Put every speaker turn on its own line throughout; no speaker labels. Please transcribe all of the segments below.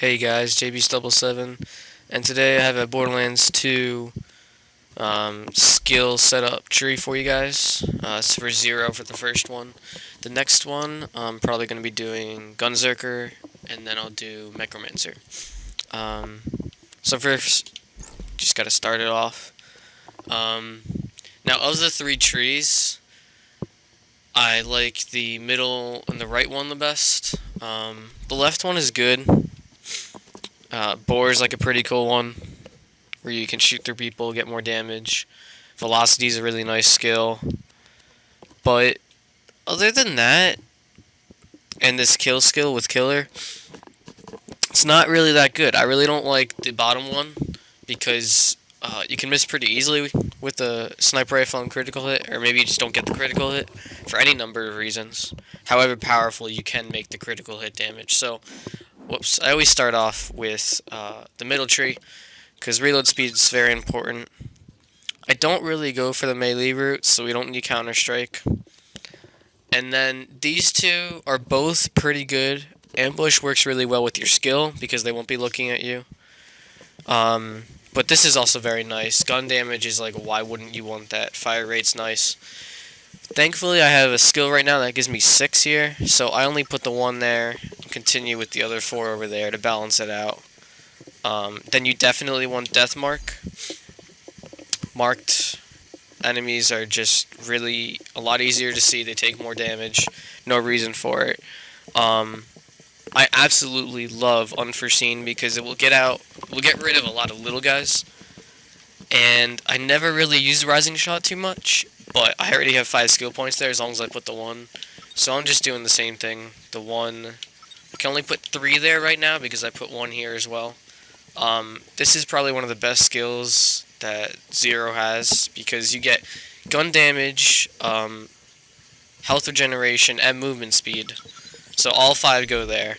Hey guys, JB's7, and today I have a Borderlands 2 skill setup tree for you guys. It's for 0 for the first one. The next one, I'm probably going to be doing Gunzerker, and then I'll do Mechromancer. Um, so first, just got to start it off. Now, of the three trees, I like the middle and the right one the best. The left one is good. Boar is like a pretty cool one, where you can shoot through people, get more damage. Velocity is a really nice skill. But other than that, and this kill skill with killer, it's not really that good. I really don't like the bottom one because you can miss pretty easily with the sniper rifle and critical hit, or maybe you just don't get the critical hit for any number of reasons. However powerful, you can make the critical hit damage. So, whoops, I always start off with the middle tree because reload speed is very important. I don't really go for the melee route, so we don't need Counter-Strike. And then these two are both pretty good. Ambush works really well with your skill because they won't be looking at you. But this is also very nice. Gun damage is like, why wouldn't you want that? Fire rate's nice. Thankfully, I have a skill right now that gives me 6 here, so I only put the 1 there and continue with the other 4 over there to balance it out. Then you definitely want Death Mark. Marked enemies are just really a lot easier to see. They take more damage. No reason for it. I absolutely love Unforeseen because it will get rid of a lot of little guys. And I never really use Rising Shot too much, but I already have 5 skill points there as long as I put the 1. So I'm just doing the same thing. The 1, I can only put 3 there right now because I put 1 here as well. This is probably one of the best skills that 0 has because you get gun damage, health regeneration, and movement speed. So all 5 go there.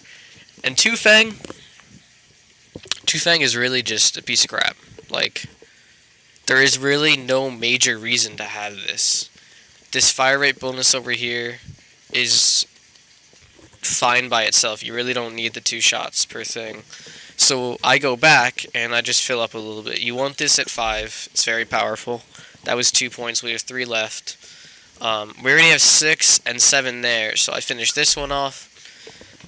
And Two Fang is really just a piece of crap. Like, there is really no major reason to have this. This fire rate bonus over here is fine by itself. You really don't need the 2 shots per thing. So I go back and I just fill up a little bit. You want this at 5. It's very powerful. That was 2 points. We have 3 left. We already have 6 and 7 there. So I finished this one off.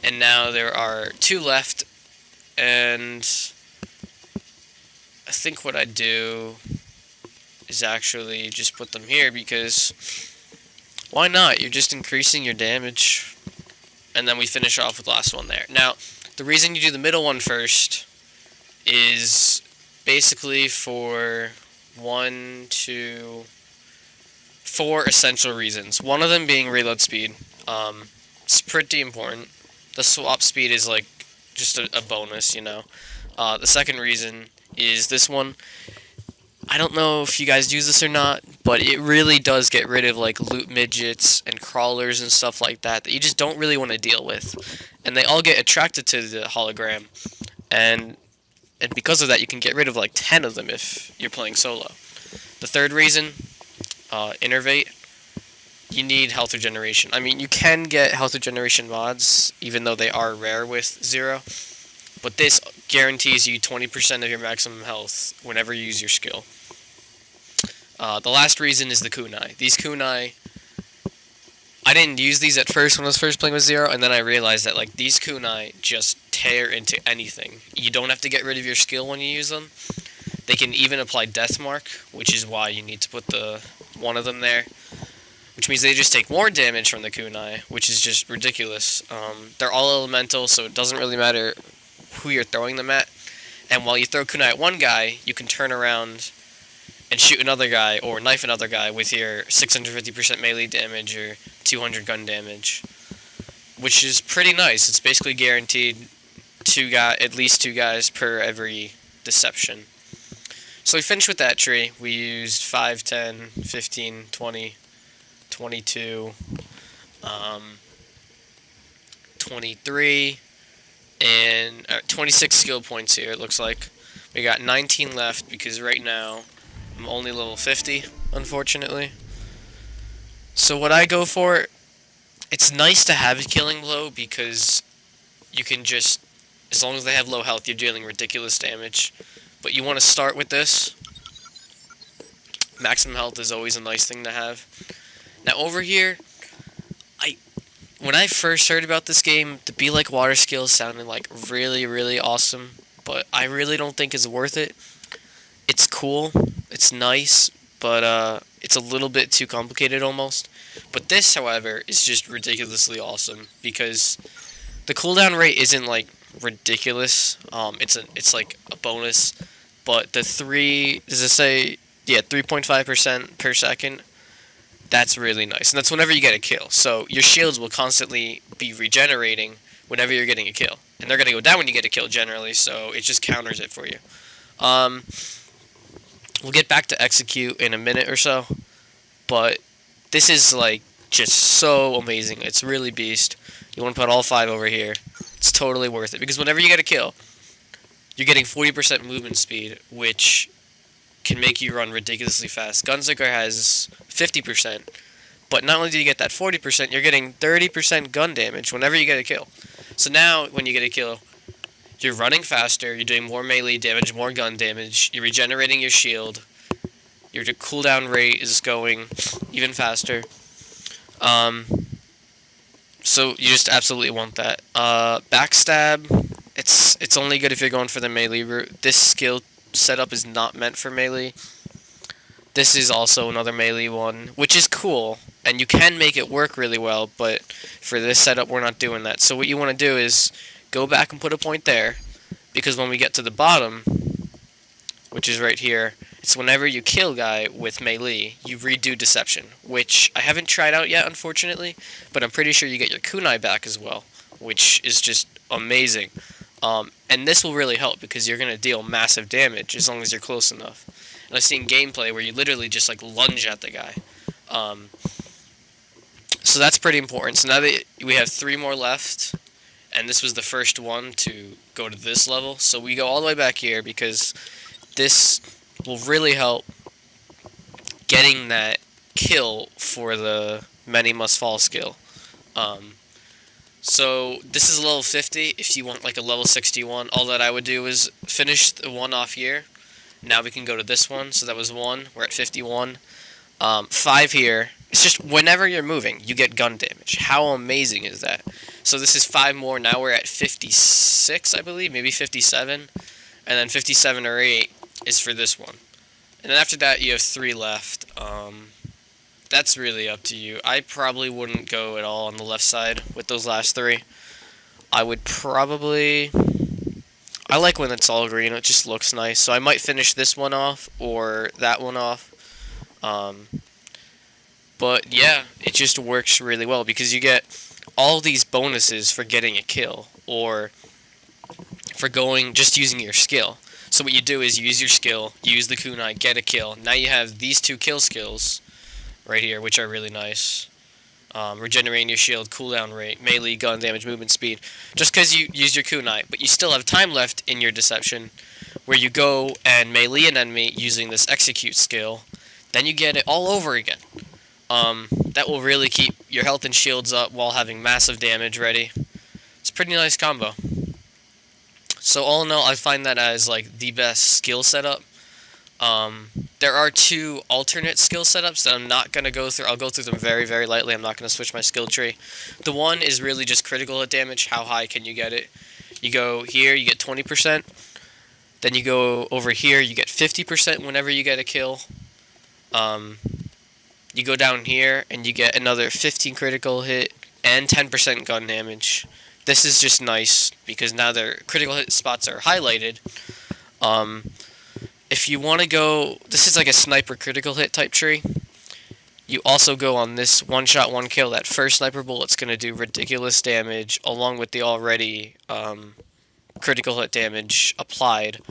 And now there are 2 left. And I think what I do is actually just put them here because why not? You're just increasing your damage. And then we finish off with the last one there. Now, the reason you do the middle one first is basically for 1, 2, 4 essential reasons. One of them being reload speed. It's pretty important. The swap speed is like just a bonus, you know. The second reason is this one. I don't know if you guys use this or not, but it really does get rid of like loot midgets and crawlers and stuff like that you just don't really want to deal with. And they all get attracted to the hologram. And because of that, you can get rid of like 10 of them if you're playing solo. The third reason, Innervate, you need health regeneration. I mean, you can get health regeneration mods, even though they are rare with 0. But this guarantees you 20% of your maximum health whenever you use your skill. The last reason is the kunai. These kunai, I didn't use these at first when I was first playing with 0, and then I realized that like these kunai just tear into anything. You don't have to get rid of your skill when you use them. They can even apply Death Mark, which is why you need to put the 1 of them there. Which means they just take more damage from the kunai, which is just ridiculous. They're all elemental, so it doesn't really matter who you're throwing them at. And while you throw kunai at one guy, you can turn around and shoot another guy or knife another guy with your 650% melee damage or 200 gun damage, which is pretty nice. It's basically guaranteed at least 2 guys per every deception. So we finished with that tree. We used 5, 10, 15, 20, 22, 23, and 26 skill points here, it looks like. We got 19 left because right now I'm only level 50, unfortunately. So what I go for, it's nice to have a killing blow because you can just As long as they have low health, you're dealing ridiculous damage. But you want to start with this. Maximum health is always a nice thing to have. Now over here, when I first heard about this game, the Be Like Water skills sounded like really, really awesome. But I really don't think it's worth it. It's cool, it's nice, but it's a little bit too complicated almost. But this, however, is just ridiculously awesome because the cooldown rate isn't like ridiculous. It's like a bonus, but the three does it say 3.5% per second. That's really nice, and that's whenever you get a kill. So your shields will constantly be regenerating whenever you're getting a kill, and they're gonna go down when you get a kill generally. So it just counters it for you. Um, we'll get back to execute in a minute or so, but this is like just so amazing. It's really beast. You want to put all 5 over here. It's totally worth it because whenever you get a kill, you're getting 40% movement speed, which can make you run ridiculously fast. Gunzerker has 50%, but not only do you get that 40%, you're getting 30% gun damage whenever you get a kill. So now, when you get a kill, you're running faster, you're doing more melee damage, more gun damage, you're regenerating your shield, your cooldown rate is going even faster. So you just absolutely want that. Backstab, it's only good if you're going for the melee route. This skill setup is not meant for melee. This is also another melee one, which is cool, and you can make it work really well, but for this setup, we're not doing that. So what you want to do is go back and put a point there, because when we get to the bottom, which is right here, it's whenever you kill guy with melee, you redo Deception, which I haven't tried out yet, unfortunately, but I'm pretty sure you get your kunai back as well, which is just amazing. And this will really help because you're going to deal massive damage as long as you're close enough. And I've seen gameplay where you literally just like lunge at the guy. So that's pretty important. So now that we have 3 more left, and this was the first one to go to this level. So we go all the way back here because this will really help getting that kill for the Many Must Fall skill. So this is level 50. If you want like a level 61, all that I would do is finish the one off here. Now we can go to this one. So that was 1. We're at 51. 5 here. It's just whenever you're moving, you get gun damage. How amazing is that? So this is 5 more. Now we're at 56, I believe. Maybe 57. And then 57 or 8 is for this one. And then after that, you have 3 left. That's really up to you. I probably wouldn't go at all on the left side with those last 3. I would probably... I like when it's all green. It just looks nice. So I might finish this one off or that one off. But yeah, it just works really well because you get all these bonuses for getting a kill or for just using your skill. So what you do is you use your skill, you use the kunai, get a kill. Now you have these 2 kill skills right here, which are really nice. Regenerating your shield, cooldown rate, melee, gun damage, movement speed. Just because you use your kunai, but you still have time left in your deception, where you go and melee an enemy using this execute skill, then you get it all over again. That will really keep your health and shields up while having massive damage ready. It's a pretty nice combo. So all in all, I find that as like the best skill setup. There are 2 alternate skill setups that I'm not going to go through. I'll go through them very, very lightly. I'm not going to switch my skill tree. The one is really just critical hit damage. How high can you get it? You go here, you get 20%. Then you go over here, you get 50% whenever you get a kill. You go down here, and you get another 15 critical hit and 10% gun damage. This is just nice, because now their critical hit spots are highlighted. If you want to go, this is like a sniper critical hit type tree. You also go on this one shot, one kill. That first sniper bullet's going to do ridiculous damage, along with the already critical hit damage applied.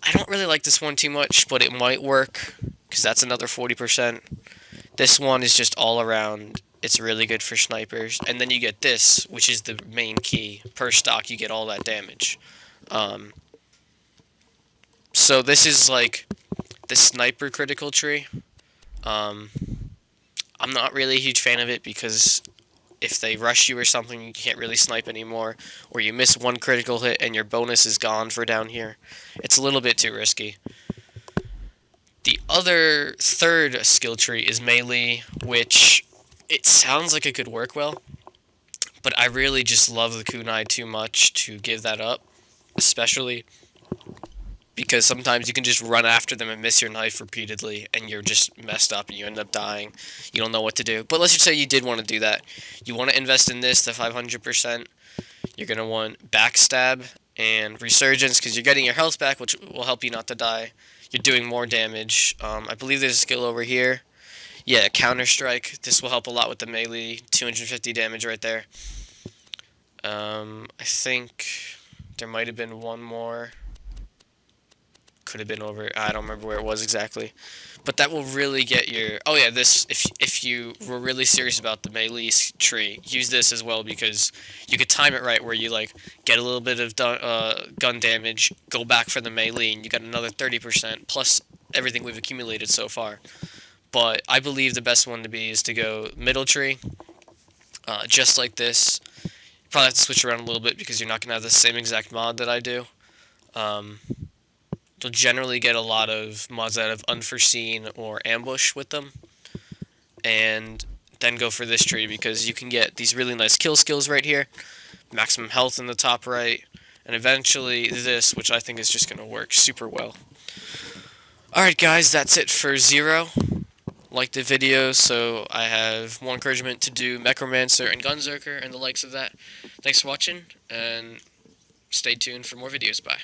I don't really like this one too much, but it might work, because that's another 40%. This one is just all around. It's really good for snipers. And then you get this, which is the main key. Per stock, you get all that damage. So this is like the sniper critical tree. I'm not really a huge fan of it because if they rush you or something, you can't really snipe anymore, or you miss one critical hit and your bonus is gone for down here. It's a little bit too risky. The other third skill tree is melee, which it sounds like it could work well, but I really just love the kunai too much to give that up, especially because sometimes you can just run after them and miss your knife repeatedly, and you're just messed up and you end up dying. You don't know what to do. But let's just say you did want to do that. You want to invest in this, the 500%. You're going to want backstab and resurgence because you're getting your health back, which will help you not to die. You're doing more damage. I believe there's a skill over here. Yeah, counter strike. This will help a lot with the melee. 250 damage right there. I think there might have been one more. Could have been over. I don't remember where it was exactly, but that will really get your. Oh yeah, this. If you were really serious about the melee tree, use this as well because you could time it right where you like get a little bit of gun damage, go back for the melee, and you got another 30% plus everything we've accumulated so far. But I believe the best one to be is to go middle tree, just like this. Probably have to switch around a little bit because you're not gonna have the same exact mod that I do. You'll generally get a lot of mods that have unforeseen or ambush with them, and then go for this tree because you can get these really nice kill skills right here, maximum health in the top right, and eventually this, which I think is just going to work super well. Alright guys, that's it for 0. Like the video, so I have more encouragement to do Mechromancer and Gunzerker and the likes of that. Thanks for watching, and stay tuned for more videos. Bye.